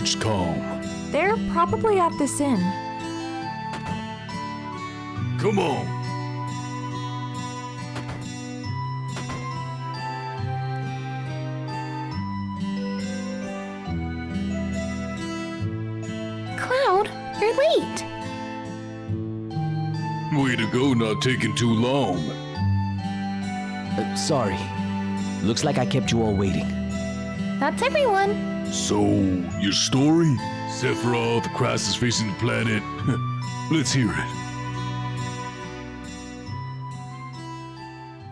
Keeps calm. They're probably at this inn. Come on. Cloud, you're late. Way to go, not taking too long. Sorry. Looks like I kept you all waiting. That's everyone. So, your story? Sephiroth, the crisis facing the planet. Let's hear it.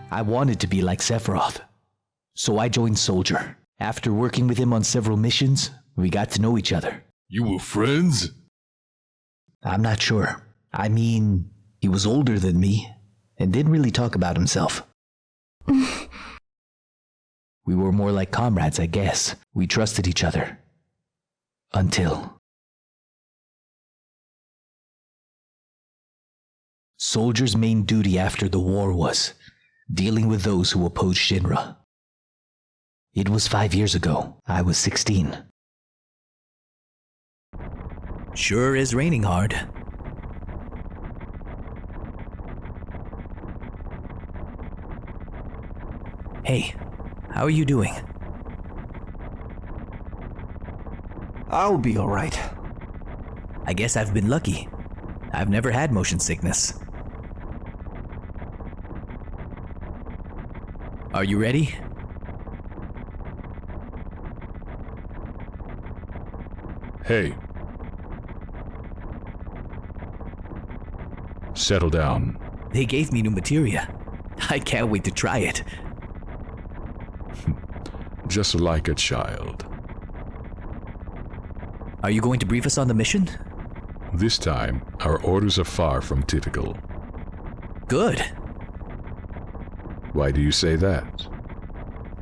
I wanted to be like Sephiroth, so I joined Soldier. After working with him on several missions, we got to know each other. You were friends? I'm not sure. I mean, he was older than me and didn't really talk about himself. We were more like comrades, I guess. We trusted each other. Until... Soldier's main duty after the war was dealing with those who opposed Shinra. It was 5 years ago. I was 16. Sure is raining hard. Hey, how are you doing? I'll be alright. I guess I've been lucky. I've never had motion sickness. Are you ready? Hey. Settle down. They gave me new materia. I can't wait to try it. Just like a child. Are you going to brief us on the mission? This time, our orders are far from typical. Good. Why do you say that?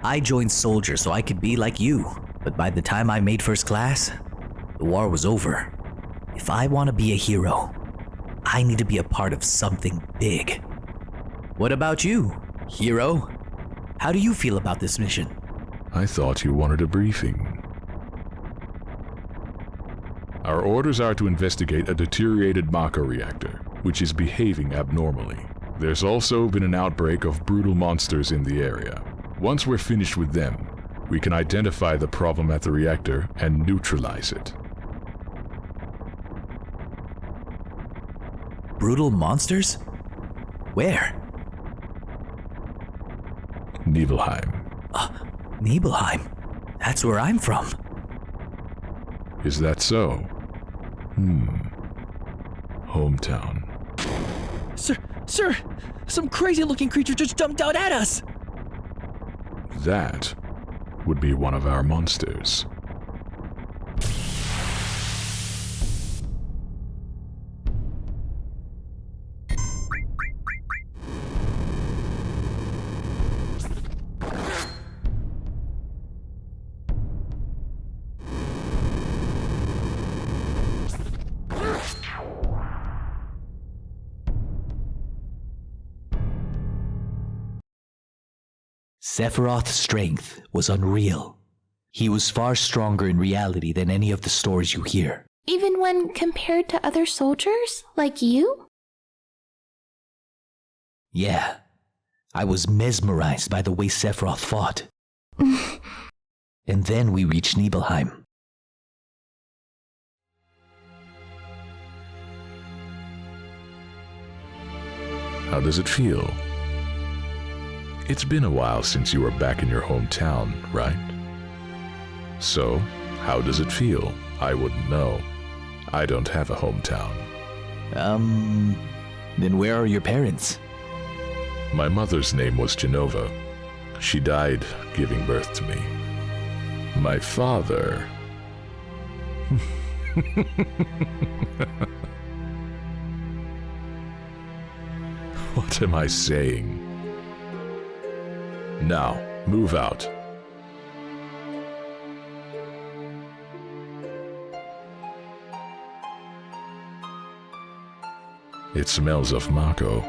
I joined Soldier so I could be like you, but by the time I made first class, the war was over. If I want to be a hero, I need to be a part of something big. What about you, hero? How do you feel about this mission? I thought you wanted a briefing. Our orders are to investigate a deteriorated Mako reactor, which is behaving abnormally. There's also been an outbreak of brutal monsters in the area. Once we're finished with them, we can identify the problem at the reactor and neutralize it. Brutal monsters? Where? Nibelheim. Nibelheim? That's where I'm from. Is that so? Hometown. Sir, some crazy-looking creature just jumped out at us! That would be one of our monsters. Sephiroth's strength was unreal. He was far stronger in reality than any of the stories you hear. Even when compared to other soldiers, like you? Yeah, I was mesmerized by the way Sephiroth fought. And then we reached Nibelheim. How does it feel? It's been a while since you were back in your hometown, right? So, how does it feel? I wouldn't know. I don't have a hometown. Then where are your parents? My mother's name was Genova. She died giving birth to me. My father... What am I saying? Now, move out. It smells of Mako.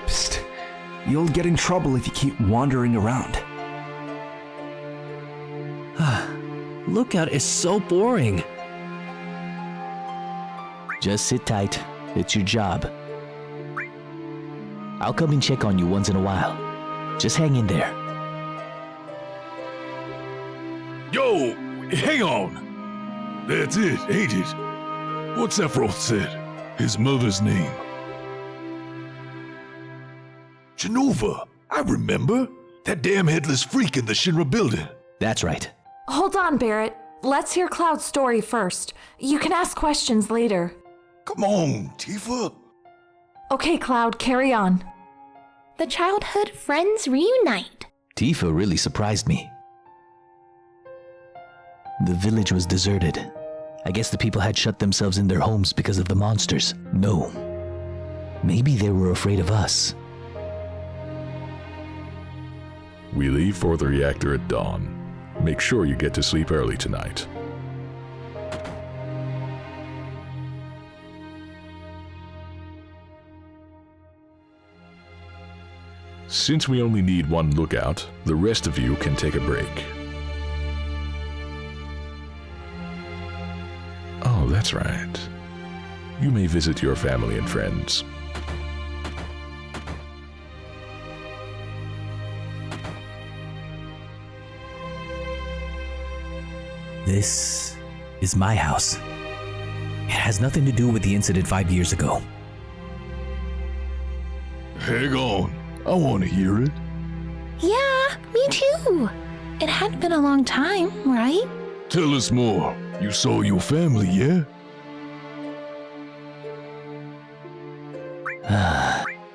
Psst. You'll get in trouble if you keep wandering around. Lookout is so boring. Just sit tight. It's your job. I'll come and check on you once in a while. Just hang in there. Yo, hang on. That's it, ain't it? What's Sephiroth said? His mother's name. Genova. I remember. That damn headless freak in the Shinra building. That's right. Hold on, Barrett. Let's hear Cloud's story first. You can ask questions later. Come on, Tifa. Okay, Cloud, carry on. The childhood friends reunite. Tifa really surprised me. The village was deserted. I guess the people had shut themselves in their homes because of the monsters. No. Maybe they were afraid of us. We leave for the reactor at dawn. Make sure you get to sleep early tonight. Since we only need one lookout, the rest of you can take a break. Oh, that's right. You may visit your family and friends. This is my house. It has nothing to do with the incident 5 years ago. Hang on. I want to hear it. Yeah, me too. It hadn't been a long time, right? Tell us more. You saw your family, yeah?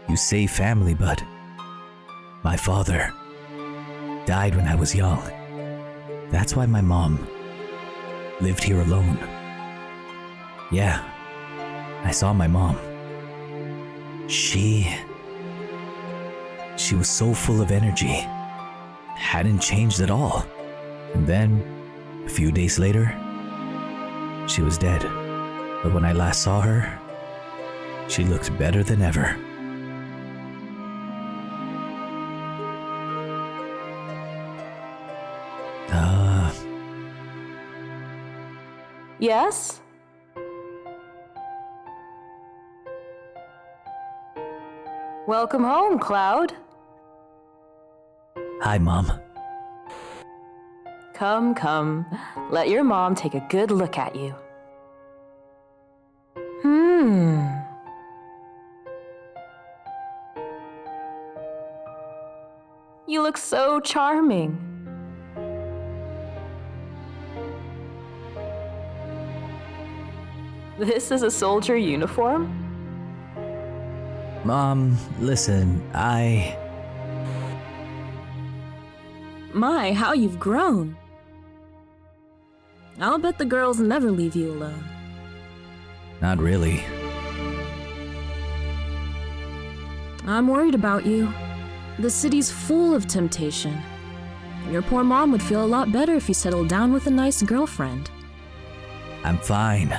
You say family, but my father died when I was young. That's why my mom lived here alone. Yeah, I saw my mom. She was so full of energy. Hadn't changed at all. And then, a few days later, she was dead. But when I last saw her, she looked better than ever. Yes? Welcome home, Cloud. Hi, Mom. Come. Let your mom take a good look at you. You look so charming. This is a soldier uniform? Mom, listen, My, how you've grown. I'll bet the girls never leave you alone. Not really. I'm worried about you. The city's full of temptation. Your poor mom would feel a lot better if you settled down with a nice girlfriend. I'm fine.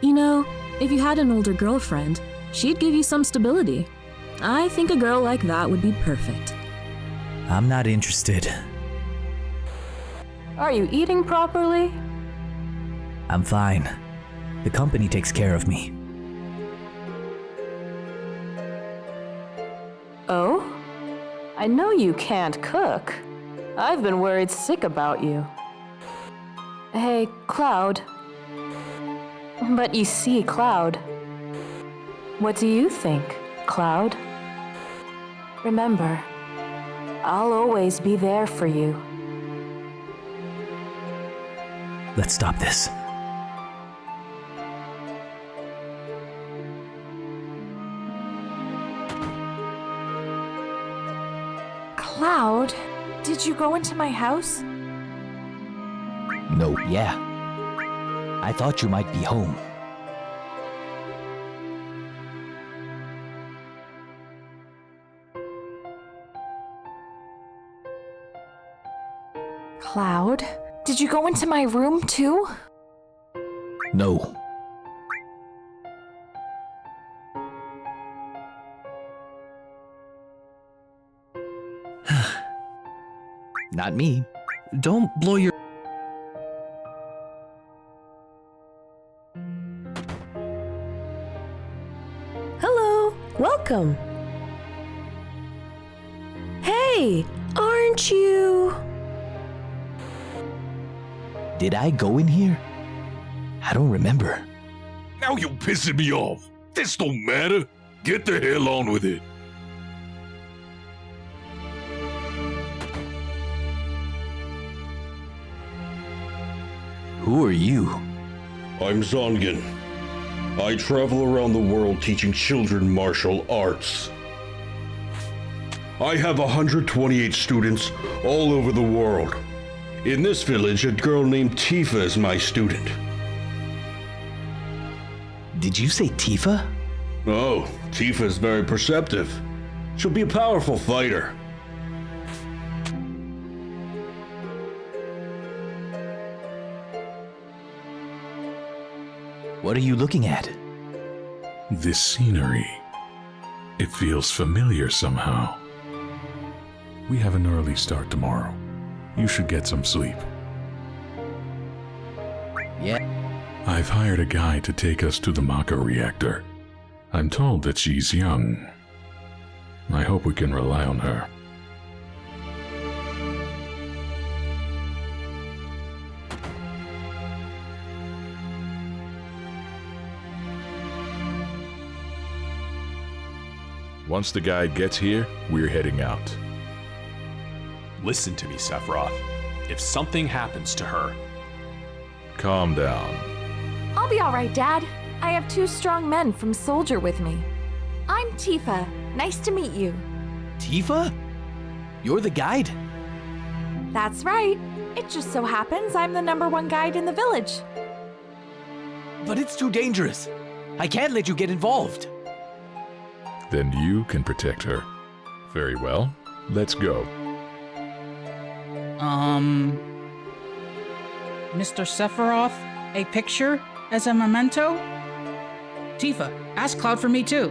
You know, if you had an older girlfriend, she'd give you some stability. I think a girl like that would be perfect. I'm not interested. Are you eating properly? I'm fine. The company takes care of me. Oh? I know you can't cook. I've been worried sick about you. Hey, Cloud. But you see, Cloud. What do you think, Cloud? Remember, I'll always be there for you. Let's stop this. Cloud, did you go into my house? No, yeah. I thought you might be home. Cloud, did you go into my room too? No. Not me. Don't blow your... Hello, welcome. Hey, aren't you? Did I go in here? I don't remember. Now you pissing me off. This don't matter. Get the hell on with it. Who are you? I'm Zongen. I travel around the world teaching children martial arts. I have 128 students all over the world. In this village, a girl named Tifa is my student. Did you say Tifa? Oh, Tifa is very perceptive. She'll be a powerful fighter. What are you looking at? This scenery. It feels familiar somehow. We have an early start tomorrow. You should get some sleep. Yeah. I've hired a guy to take us to the Mako reactor. I'm told that she's young. I hope we can rely on her. Once the guide gets here, we're heading out. Listen to me, Sephiroth. If something happens to her... Calm down. I'll be all right, Dad. I have 2 strong men from Soldier with me. I'm Tifa. Nice to meet you. Tifa? You're the guide? That's right. It just so happens I'm the #1 guide in the village. But it's too dangerous. I can't let you get involved. Then you can protect her. Very well. Let's go. Mr. Sephiroth, a picture as a memento? Tifa, ask Cloud for me too.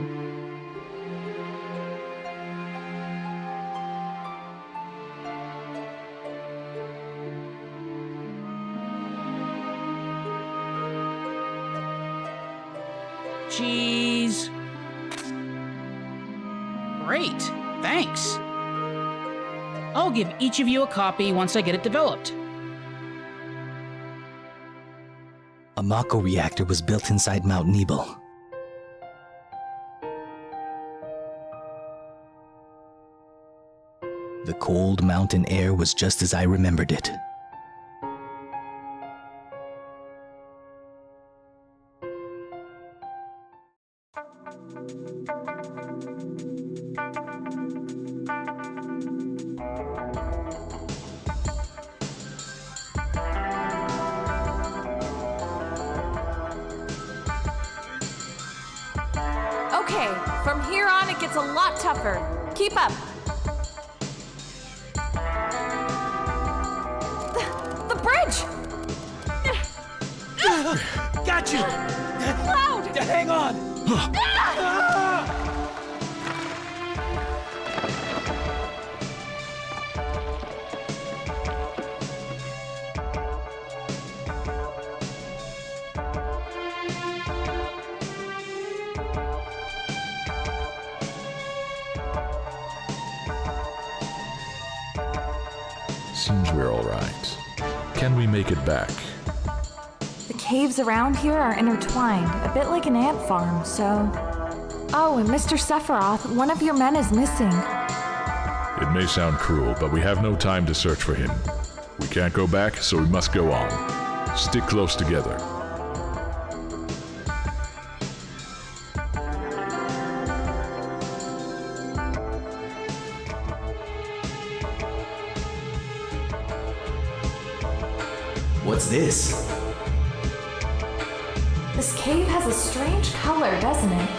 Cheese. Great, thanks. I'll give each of you a copy once I get it developed. A Mako reactor was built inside Mount Nebel. The cold mountain air was just as I remembered it. Okay, from here on it gets a lot tougher. Keep up. The bridge! Got you! Cloud! Hang on! Seems we're all right. Can we make it back? The caves around here are intertwined, a bit like an ant farm, so... Oh, and Mr. Sephiroth, one of your men is missing. It may sound cruel, but we have no time to search for him. We can't go back, so we must go on. Stick close together. What's this? This cave has a strange color, doesn't it?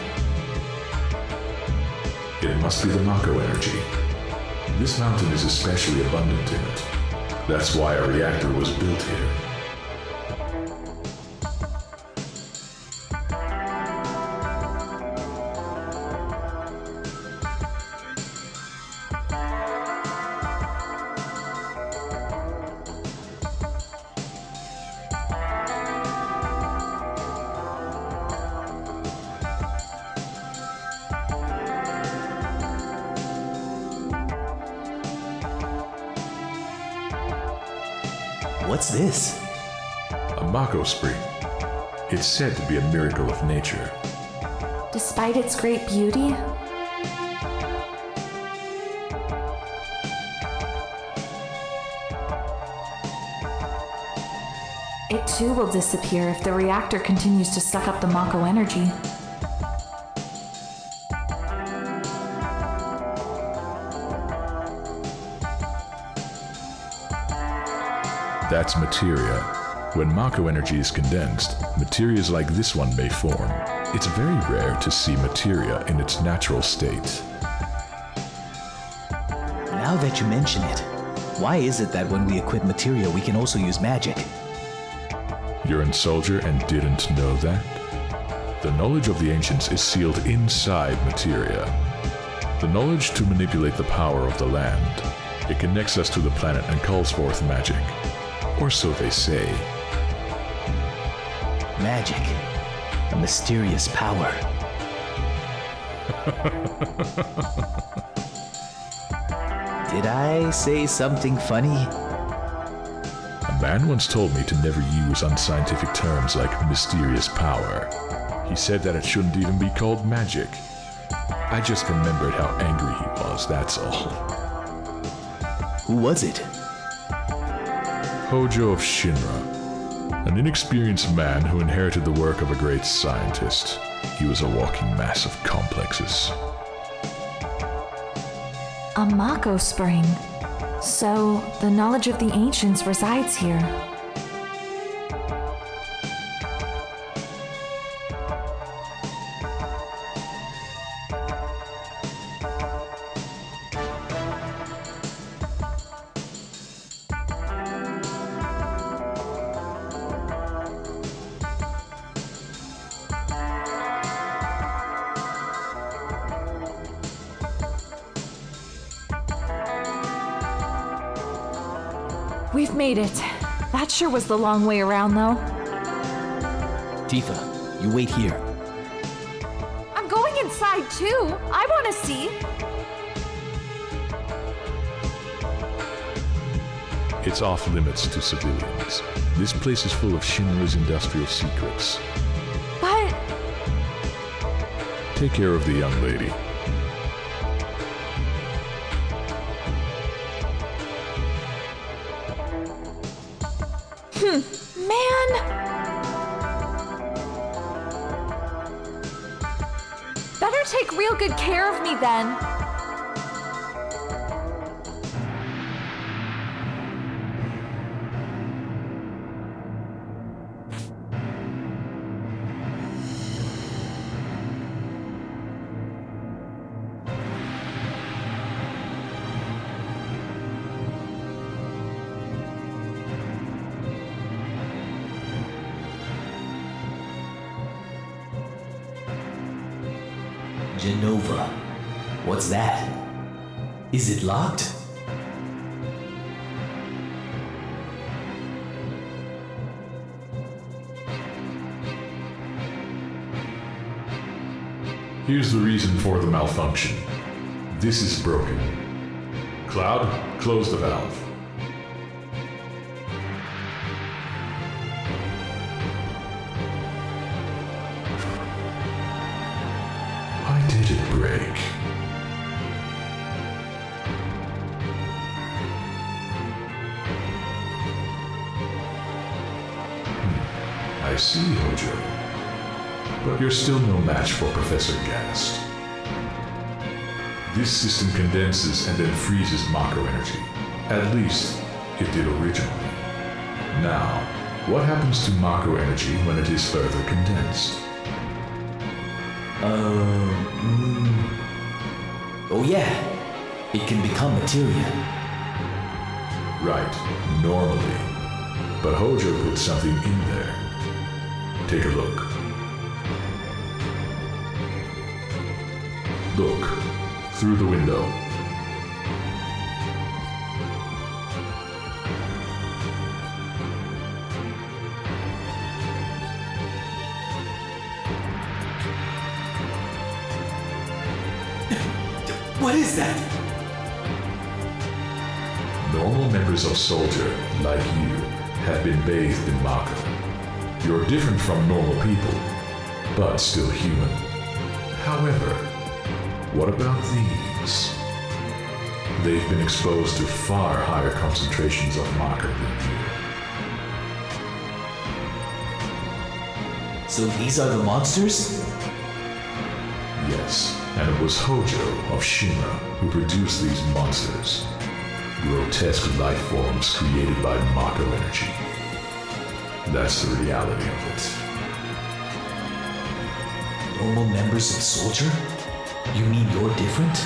It must be the Mako energy. This mountain is especially abundant in it. That's why a reactor was built here. What's this? A Mako spring. It's said to be a miracle of nature. Despite its great beauty, it too will disappear if the reactor continues to suck up the Mako energy. That's materia. When Mako energy is condensed, materias like this one may form. It's very rare to see materia in its natural state. Now that you mention it, why is it that when we equip materia we can also use magic? You're a soldier and didn't know that? The knowledge of the ancients is sealed inside materia. The knowledge to manipulate the power of the land. It connects us to the planet and calls forth magic. Or so they say. Magic. A mysterious power. Did I say something funny? A man once told me to never use unscientific terms like mysterious power. He said that it shouldn't even be called magic. I just remembered how angry he was, that's all. Who was it? Hojo of Shinra. An inexperienced man who inherited the work of a great scientist. He was a walking mass of complexes. A Mako spring. So, the knowledge of the ancients resides here. We've made it. That sure was the long way around, though. Tifa, you wait here. I'm going inside, too. I want to see. It's off limits to civilians. This place is full of Shinra's industrial secrets. But... Take care of the young lady. Man! Better take real good care of me then. Genova. What's that? Is it locked? Here's the reason for the malfunction. This is broken. Cloud, close the valve. Why did it break? I see, Hojo. But you're still no match for Professor Gast. This system condenses and then freezes Mako energy. At least, it did originally. Now, what happens to Mako energy when it is further condensed? Oh yeah, it can become materia. Right, normally. But Hojo put something in there. Take a look. Look, through the window. What is that? Normal members of Soldier, like you, have been bathed in Maka. You're different from normal people, but still human. However, what about these? They've been exposed to far higher concentrations of Maka than you. So these are the monsters? Yes, and it was Hojo of Shinra who produced these monsters. Grotesque life forms created by Mako energy. That's the reality of it. Normal members of Soldier? You mean you're different?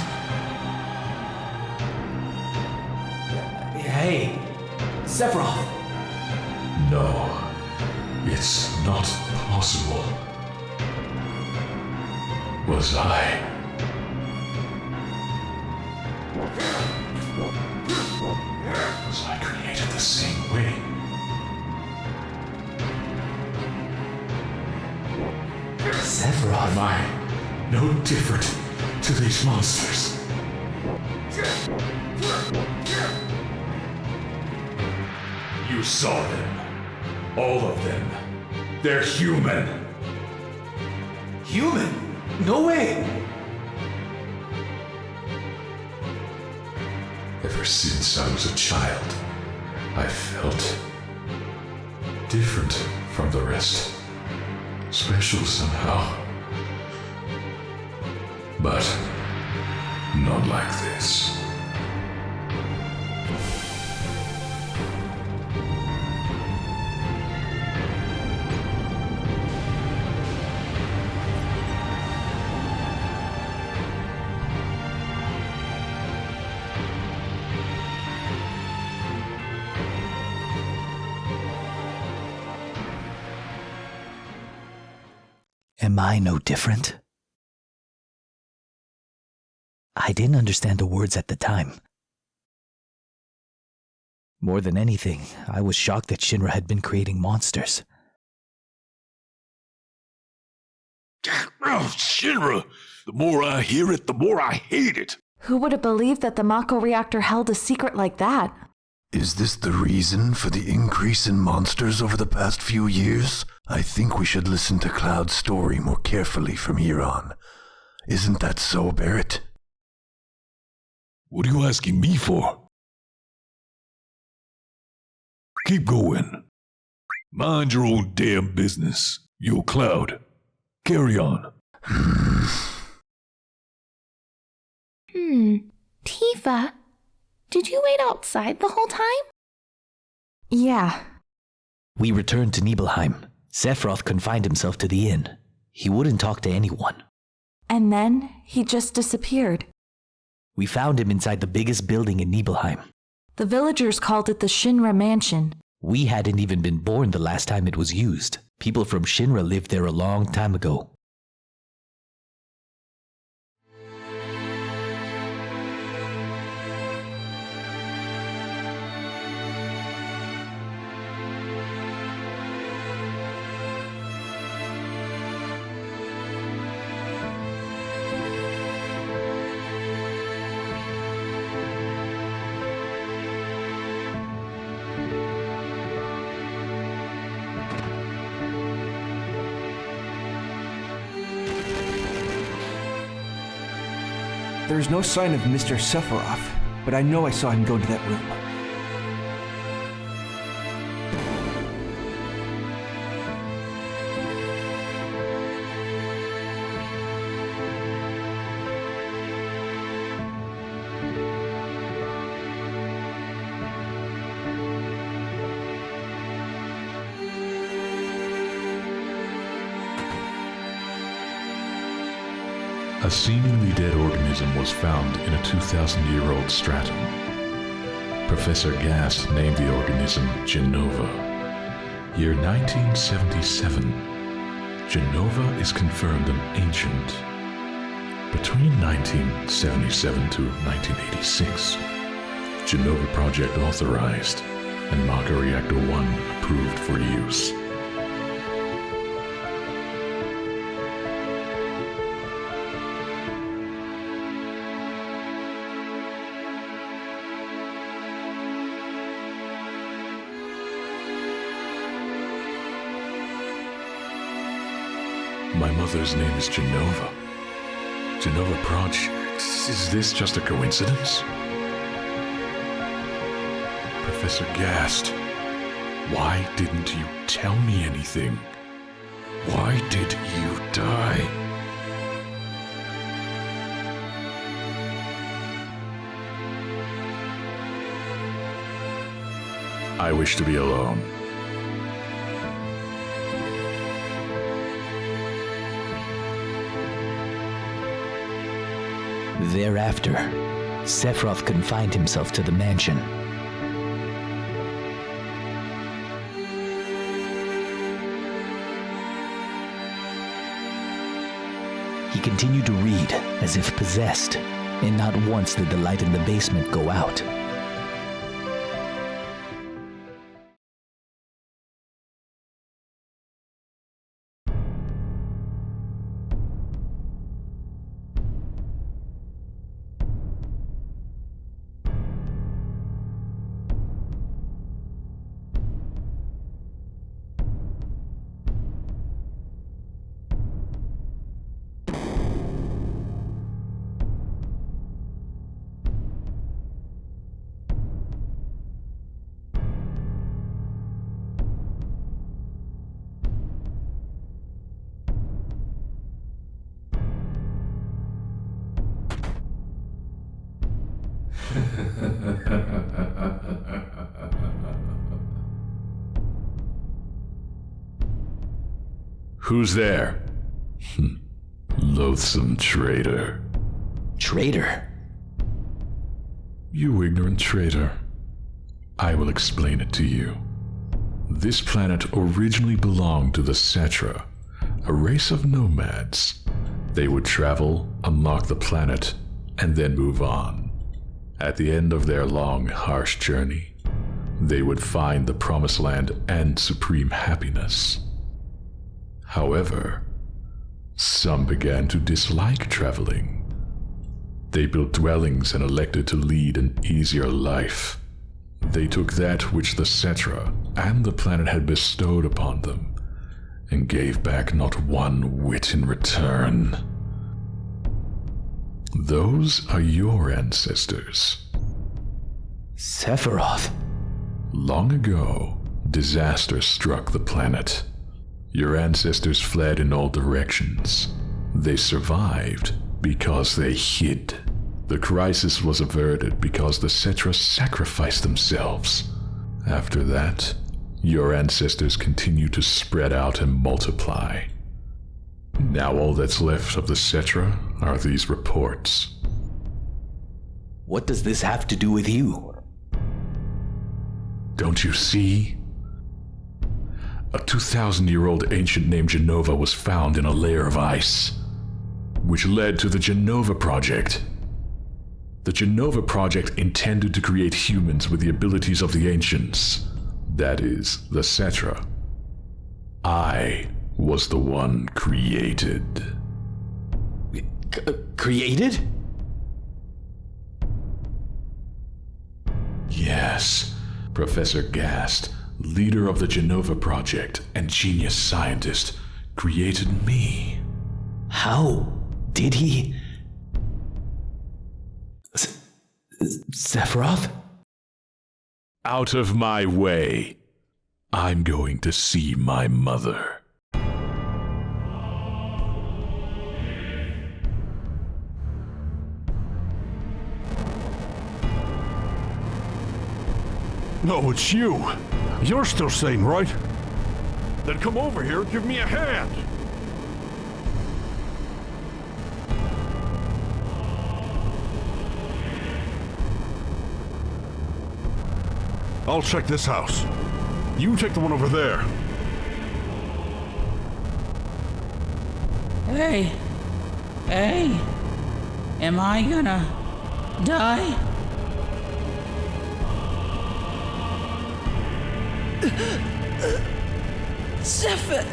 Hey, Sephiroth! No, it's not possible. Was I? Was I created the same way? Sephiroth? Am I no different to these monsters? You saw them. All of them. They're human. Human? No way! Ever since I was a child, I felt different from the rest. Special somehow. But not like this. Am I no different? I didn't understand the words at the time. More than anything, I was shocked that Shinra had been creating monsters. Oh, Shinra! The more I hear it, the more I hate it. Who would have believed that the Mako reactor held a secret like that? Is this the reason for the increase in monsters over the past few years? I think we should listen to Cloud's story more carefully from here on. Isn't that so, Barrett? What are you asking me for? Keep going. Mind your own damn business. Yo, Cloud. Carry on. Tifa, did you wait outside the whole time? Yeah. We returned to Nibelheim. Sephiroth confined himself to the inn. He wouldn't talk to anyone. And then he just disappeared. We found him inside the biggest building in Nibelheim. The villagers called it the Shinra Mansion. We hadn't even been born the last time it was used. People from Shinra lived there a long time ago. There's no sign of Mr. Sephiroth, but I know I saw him go to that room. A seemingly dead organism was found in a 2,000-year-old stratum. Professor Gast named the organism Genova. Year 1977. Genova is confirmed an ancient. Between 1977 to 1986, Genova Project authorized and Maka Reactor 1 approved for use. My mother's name is Genova. Genova Projects. Is this just a coincidence? Professor Gast, why didn't you tell me anything? Why did you die? I wish to be alone. Thereafter, Sephiroth confined himself to the mansion. He continued to read as if possessed, and not once did the light in the basement go out. Who's there? Loathsome traitor. Traitor? You ignorant traitor. I will explain it to you. This planet originally belonged to the Cetra, a race of nomads. They would travel, unlock the planet, and then move on. At the end of their long, harsh journey, they would find the Promised Land and supreme happiness. However, some began to dislike traveling. They built dwellings and elected to lead an easier life. They took that which the Cetra and the planet had bestowed upon them and gave back not one whit in return. Those are your ancestors. Sephiroth. Long ago, disaster struck the planet. Your ancestors fled in all directions. They survived because they hid. The crisis was averted because the Cetra sacrificed themselves. After that, your ancestors continued to spread out and multiply. Now all that's left of the Cetra are these reports. What does this have to do with you? Don't you see? A 2,000-year-old ancient named Genova was found in a layer of ice, which led to the Genova Project. The Genova Project intended to create humans with the abilities of the ancients, that is, the Cetra. I was the one created. Created? Yes, Professor Gast, leader of the Genova Project and genius scientist, created me. How did he? Sephiroth? Out of my way. I'm going to see my mother. No, it's you. You're still sane, right? Then come over here and give me a hand. I'll check this house. You take the one over there. Hey. Hey. Am I gonna die? Sephiroth.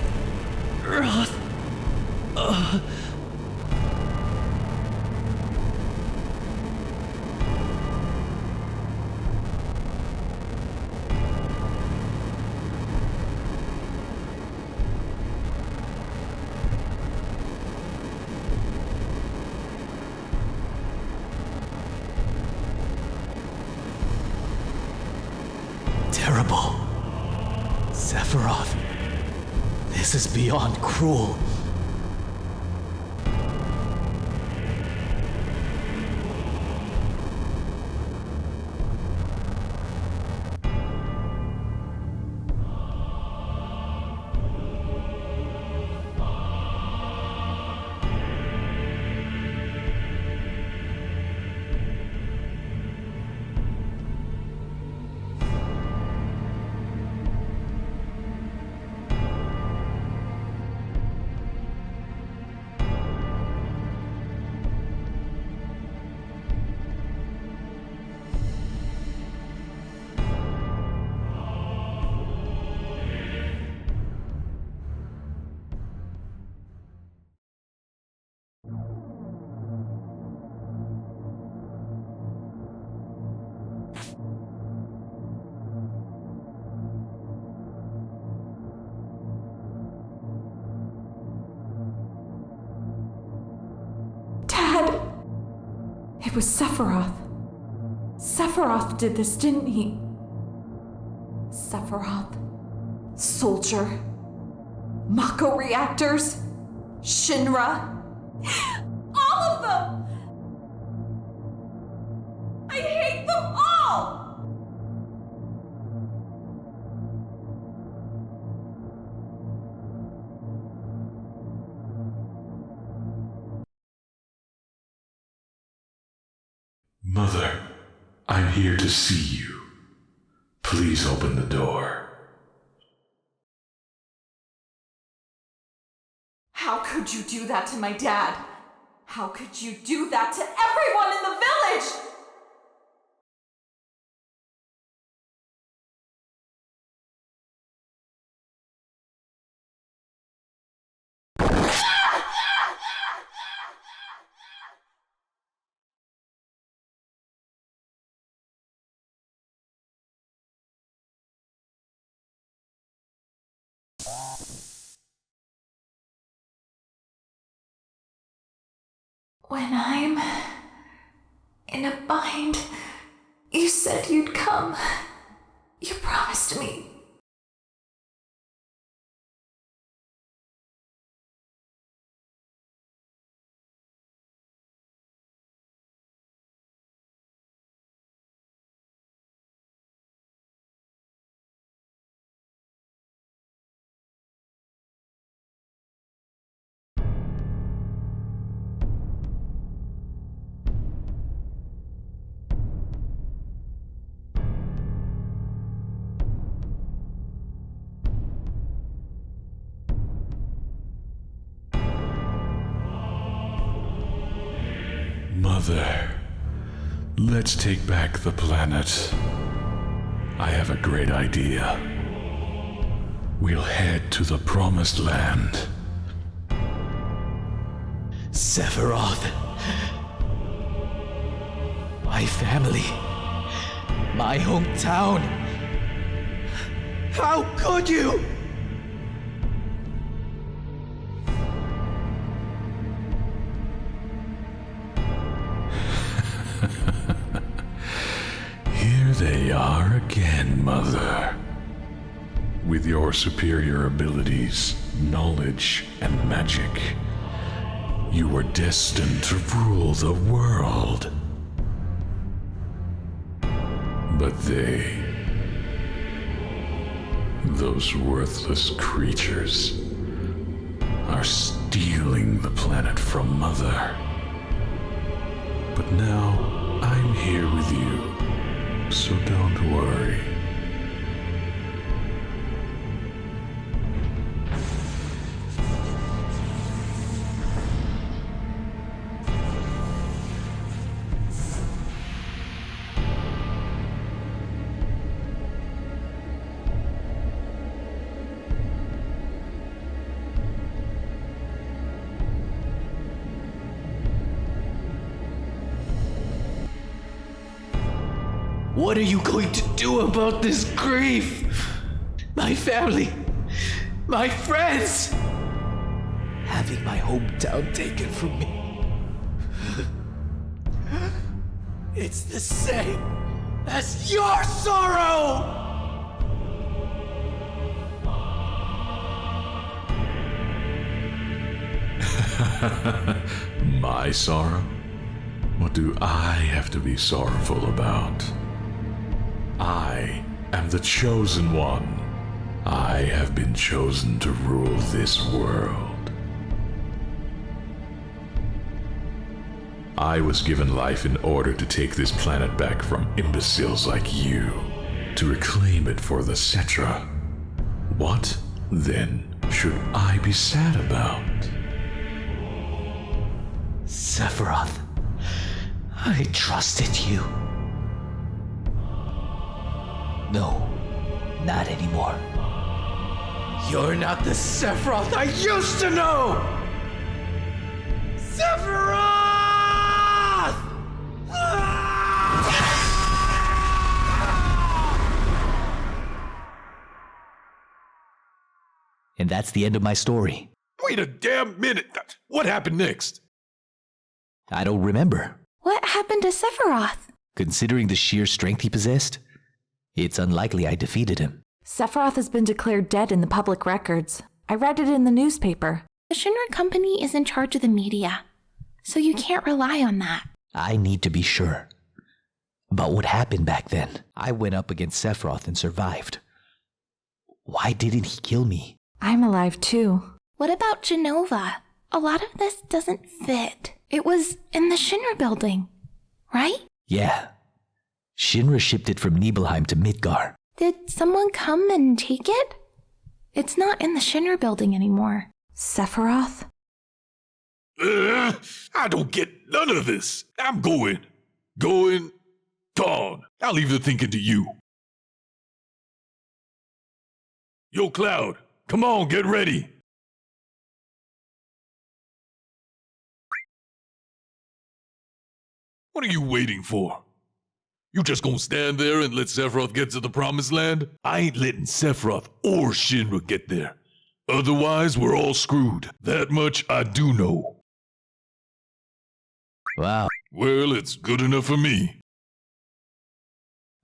terrible. Sephiroth, this is beyond cruel. It was Sephiroth. Sephiroth did this, didn't he? Sephiroth. Soldier. Mako reactors. Shinra. All of them! I hate them all! Mother, I'm here to see you. Please open the door. How could you do that to my dad? How could you do that to everyone in the village? When I'm in a bind, you said you'd come. You promised me. Mother, let's take back the planet. I have a great idea. We'll head to the Promised Land. Sephiroth. My family. My hometown. How could you? Here they are again, Mother. With your superior abilities, knowledge, and magic, you were destined to rule the world. But those worthless creatures, are stealing the planet from Mother. But now I'm here with you, so don't worry. What are you going to do about this grief? My family, my friends, having my hometown taken from me. It's the same as your sorrow! My sorrow? What do I have to be sorrowful about? I am the chosen one. I have been chosen to rule this world. I was given life in order to take this planet back from imbeciles like you, to reclaim it for the Cetra. What, then, should I be sad about? Sephiroth, I trusted you. No, not anymore. You're not the Sephiroth I used to know! Sephiroth! And that's the end of my story. Wait a damn minute! What happened next? I don't remember. What happened to Sephiroth? Considering the sheer strength he possessed, it's unlikely I defeated him. Sephiroth has been declared dead in the public records. I read it in the newspaper. The Shinra Company is in charge of the media, so you can't rely on that. I need to be sure about what happened back then. I went up against Sephiroth and survived. Why didn't he kill me? I'm alive too. What about Genova? A lot of this doesn't fit. It was in the Shinra building, right? Yeah. Shinra shipped it from Nibelheim to Midgar. Did someone come and take it? It's not in the Shinra building anymore. Sephiroth? I don't get none of this. I'm going. Gone. I'll leave the thinking to you. Yo, Cloud, come on, get ready. What are you waiting for? You just gonna stand there and let Sephiroth get to the promised land? I ain't letting Sephiroth or Shinra get there. Otherwise, we're all screwed. That much I do know. Wow. Well, it's good enough for me.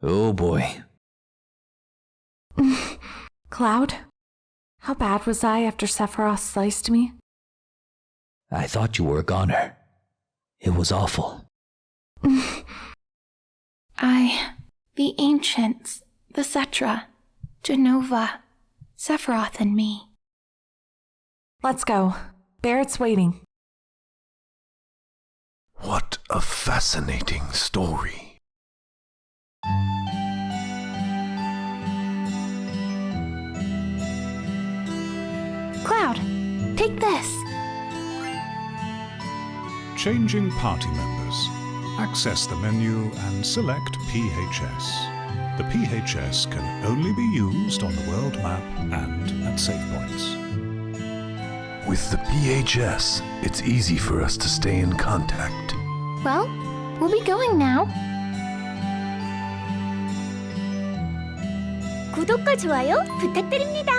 Oh boy. Cloud? How bad was I after Sephiroth sliced me? I thought you were a goner. It was awful. The ancients, the Cetra, Genova, Sephiroth and me. Let's go. Barrett's waiting. What a fascinating story. Cloud, take this. Changing party members. Access the menu and select PHS. The PHS can only be used on the world map and at save points. With the PHS, it's easy for us to stay in contact. Well, we'll be going now. 구독과 좋아요 부탁드립니다.